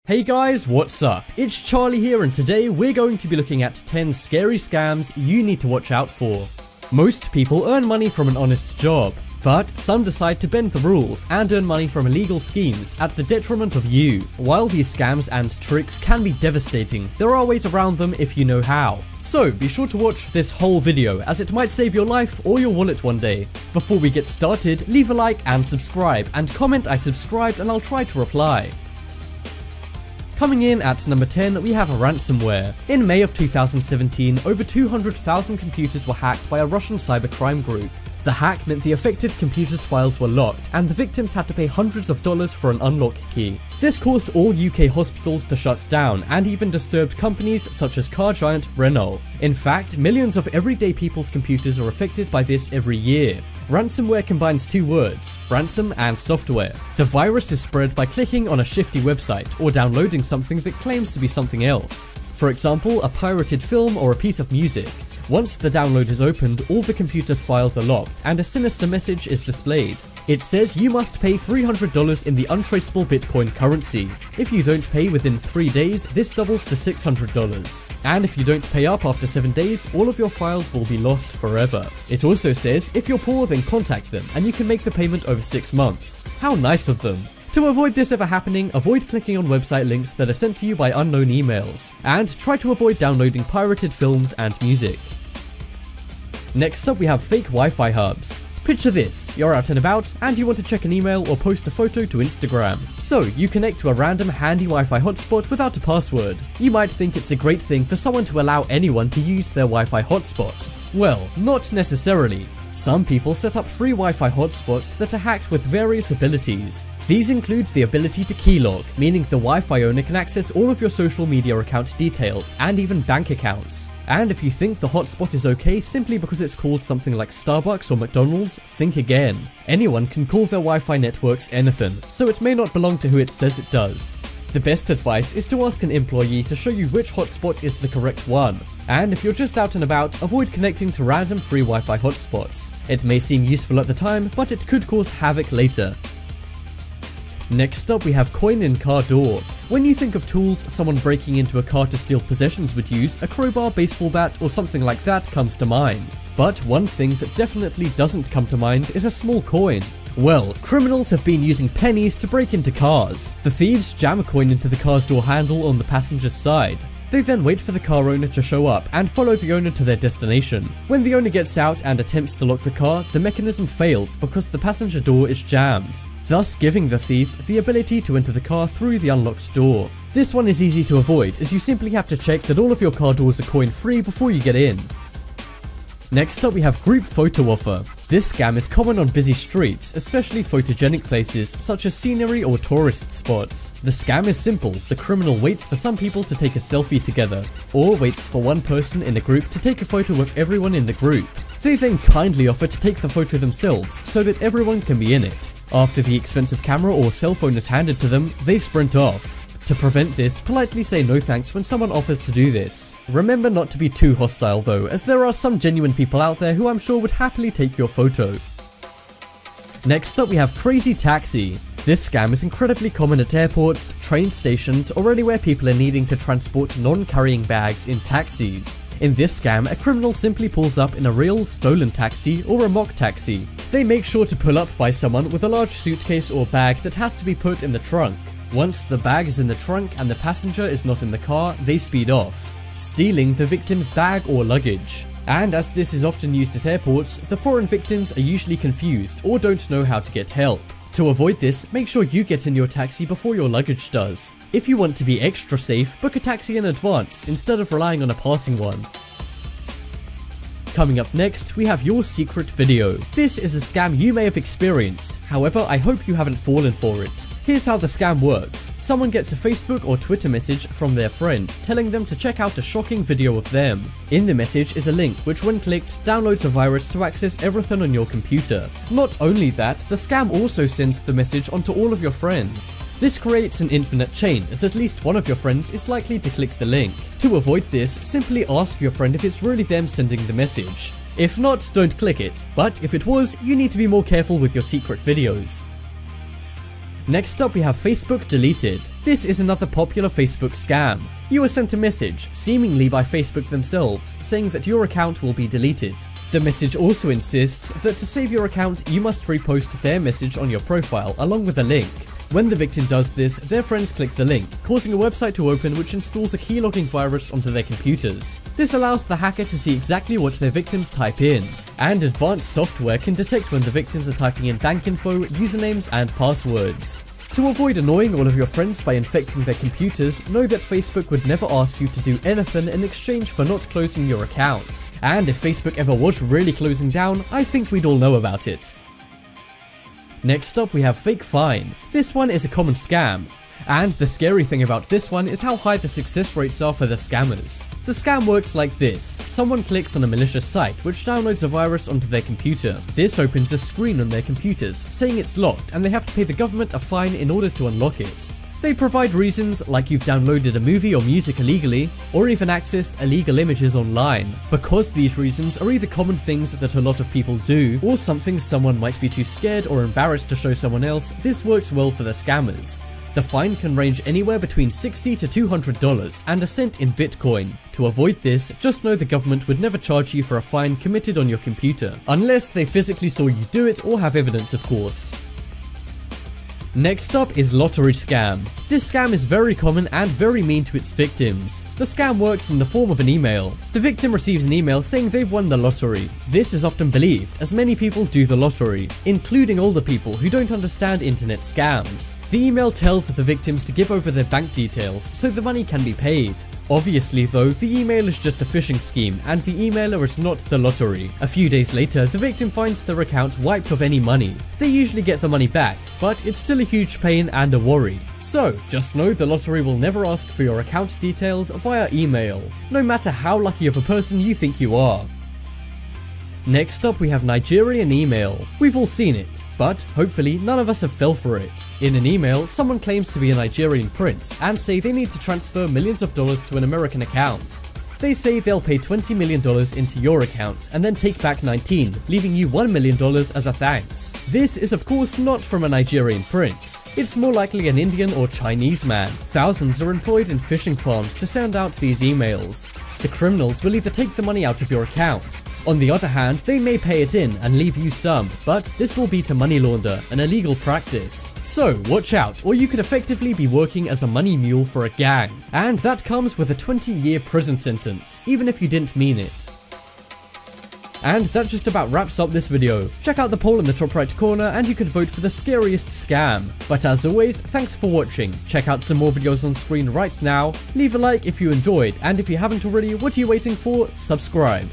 Hey guys, what's up? It's Charlie here, and today we're going to be looking at 10 scary scams you need to watch out for. Most people earn money from an honest job, but some decide to bend the rules and earn money from illegal schemes at the detriment of you. While these scams and tricks can be devastating, there are ways around them if you know how. So be sure to watch this whole video, as it might save your life or your wallet one day. Before we get started, leave a like and subscribe, and comment "I subscribed" and I'll try to reply. Coming in at number 10, we have ransomware. In May of 2017, over 200,000 computers were hacked by a Russian cybercrime group. The hack meant the affected computers' files were locked, and the victims had to pay hundreds of dollars for an unlock key. This caused all UK hospitals to shut down, and even disturbed companies such as car giant Renault. In fact, millions of everyday people's computers are affected by this every year. Ransomware combines two words, ransom and software. The virus is spread by clicking on a shifty website or downloading something that claims to be something else. For example, a pirated film or a piece of music. Once the download is opened, all the computer's files are locked and a sinister message is displayed. It says you must pay $300 in the untraceable Bitcoin currency. If you don't pay within 3 days, this doubles to $600. And if you don't pay up after 7 days, all of your files will be lost forever. It also says if you're poor, then contact them and you can make the payment over 6 months. How nice of them. To avoid this ever happening, avoid clicking on website links that are sent to you by unknown emails, and try to avoid downloading pirated films and music. Next up, we have fake Wi-Fi hubs. Picture this, you're out and about and you want to check an email or post a photo to Instagram. So you connect to a random handy Wi-Fi hotspot without a password. You might think it's a great thing for someone to allow anyone to use their Wi-Fi hotspot. Well, not necessarily. Some people set up free Wi-Fi hotspots that are hacked with various abilities. These include the ability to keylog, meaning the Wi-Fi owner can access all of your social media account details and even bank accounts. And if you think the hotspot is okay simply because it's called something like Starbucks or McDonald's, think again. Anyone can call their Wi-Fi networks anything, so it may not belong to who it says it does. The best advice is to ask an employee to show you which hotspot is the correct one. And if you're just out and about, avoid connecting to random free Wi-Fi hotspots. It may seem useful at the time, but it could cause havoc later. Next up, we have coin-in-car door. When you think of tools someone breaking into a car to steal possessions would use, a crowbar, baseball bat, or something like that comes to mind. But one thing that definitely doesn't come to mind is a small coin. Well, criminals have been using pennies to break into cars. The thieves jam a coin into the car's door handle on the passenger's side. They then wait for the car owner to show up and follow the owner to their destination. When the owner gets out and attempts to lock the car, the mechanism fails because the passenger door is jammed, thus giving the thief the ability to enter the car through the unlocked door. This one is easy to avoid, as you simply have to check that all of your car doors are coin-free before you get in. Next up, we have group photo offer. This scam is common on busy streets, especially photogenic places such as scenery or tourist spots. The scam is simple. The criminal waits for some people to take a selfie together, or waits for one person in a group to take a photo of everyone in the group. They then kindly offer to take the photo themselves so that everyone can be in it. After the expensive camera or cell phone is handed to them, they sprint off. To prevent this, politely say no thanks when someone offers to do this. Remember not to be too hostile though, as there are some genuine people out there who I'm sure would happily take your photo. Next up, we have crazy taxi. This scam is incredibly common at airports, train stations, or anywhere people are needing to transport non-carrying bags in taxis. In this scam, a criminal simply pulls up in a real stolen taxi or a mock taxi. They make sure to pull up by someone with a large suitcase or bag that has to be put in the trunk. Once the bag is in the trunk and the passenger is not in the car, they speed off, stealing the victim's bag or luggage. And as this is often used at airports, the foreign victims are usually confused or don't know how to get help. To avoid this, make sure you get in your taxi before your luggage does. If you want to be extra safe, book a taxi in advance instead of relying on a passing one. Coming up next, we have your secret video. This is a scam you may have experienced, however I hope you haven't fallen for it. Here's how the scam works. Someone gets a Facebook or Twitter message from their friend telling them to check out a shocking video of them. In the message is a link which when clicked downloads a virus to access everything on your computer. Not only that, the scam also sends the message onto all of your friends. This creates an infinite chain, as at least one of your friends is likely to click the link. To avoid this, simply ask your friend if it's really them sending the message. If not, don't click it, but if it was, you need to be more careful with your secret videos. Next up we have Facebook deleted. This is another popular Facebook scam. You are sent a message, seemingly by Facebook themselves, saying that your account will be deleted. The message also insists that to save your account, you must repost their message on your profile along with a link. When the victim does this, their friends click the link, causing a website to open which installs a keylogging virus onto their computers. This allows the hacker to see exactly what their victims type in, and advanced software can detect when the victims are typing in bank info, usernames, and passwords. To avoid annoying all of your friends by infecting their computers, know that Facebook would never ask you to do anything in exchange for not closing your account. And if Facebook ever was really closing down, I think we'd all know about it. Next up we have Fake Fine. This one is a common scam. And the scary thing about this one is how high the success rates are for the scammers. The scam works like this. Someone clicks on a malicious site which downloads a virus onto their computer. This opens a screen on their computers saying it's locked and they have to pay the government a fine in order to unlock it. They provide reasons like you've downloaded a movie or music illegally, or even accessed illegal images online. Because these reasons are either common things that a lot of people do, or something someone might be too scared or embarrassed to show someone else, this works well for the scammers. The fine can range anywhere between $60 to $200 and a cent in Bitcoin. To avoid this, just know the government would never charge you for a fine committed on your computer, unless they physically saw you do it or have evidence, of course. Next up is lottery scam. This scam is very common and very mean to its victims. The scam works in the form of an email. The victim receives an email saying they've won the lottery. This is often believed as many people do the lottery, including older people who don't understand internet scams. The email tells the victims to give over their bank details so the money can be paid. Obviously though, the email is just a phishing scheme and the emailer is not the lottery. A few days later, the victim finds their account wiped of any money. They usually get the money back, but it's still a huge pain and a worry. So, just know the lottery will never ask for your account details via email, no matter how lucky of a person you think you are. Next up we have Nigerian email. We've all seen it, but hopefully none of us have fell for it. In an email, someone claims to be a Nigerian prince and say they need to transfer millions of dollars to an American account. They say they'll pay $20 million into your account and then take back 19, leaving you $1 million as a thanks. This is of course not from a Nigerian prince. It's more likely an Indian or Chinese man. Thousands are employed in phishing farms to send out these emails. The criminals will either take the money out of your account. On the other hand, they may pay it in and leave you some, but this will be to money launder, an illegal practice. So watch out, or you could effectively be working as a money mule for a gang. And that comes with a 20-year prison sentence, even if you didn't mean it. And that just about wraps up this video. Check out the poll in the top right corner and you can vote for the scariest scam. But as always, thanks for watching. Check out some more videos on screen right now. Leave a like if you enjoyed, and if you haven't already, what are you waiting for? Subscribe.